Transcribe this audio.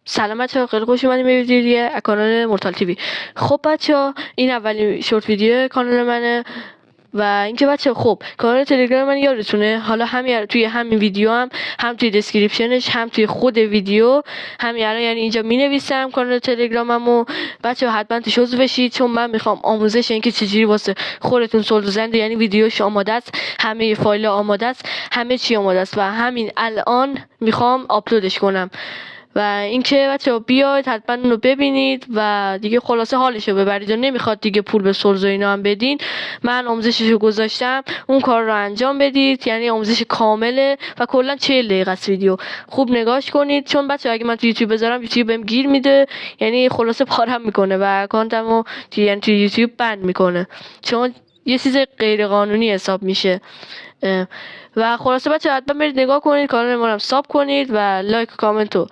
سلام بچه‌ها، خیلی خوش اومدین به ویدیو دیگه کانال مورتال تیوی. خب بچه‌ها، این اولین شورت ویدیو کانال منه و اینکه بچه‌ها خب کانال تلگرام من یادتونه، حالا همین توی همین ویدیو هم توی دسکریپشنش هم توی خود ویدیو همین الان یعنی اینجا می‌نویسم کانال تلگراممو. بچه‌ها حتما توش عضو بشید چون من میخوام آموزش اینکه چجوری واسه خودتون سولو زنده، یعنی ویدیوش آماده است، همه فایل آماده است، همه چی آماده است و همین الان میخوام آپلودش کنم. و اینکه بچه‌ها بیاید حتما اونو ببینید و دیگه خلاصه حالشو ببرید و نمیخواد دیگه پول به سولزو اینا هم بدین، من آموزششو گذاشتم اون کار رو انجام بدید، یعنی آموزش کامله و کلا 40 دقیقه است ویدیو. خوب نگاش کنید چون بچه‌ها اگه من تو یوتیوب بذارم یوتیوب بهم گیر میده، یعنی خلاصه پارم میکنه و اکانتمو یعنی تو یوتیوب بند میکنه چون یه چیز غیر قانونی حساب میشه. و خلاصه بچه‌ها حتما برید نگاه کنید، کانال ما رو ساب کنید و لایک و کامنت و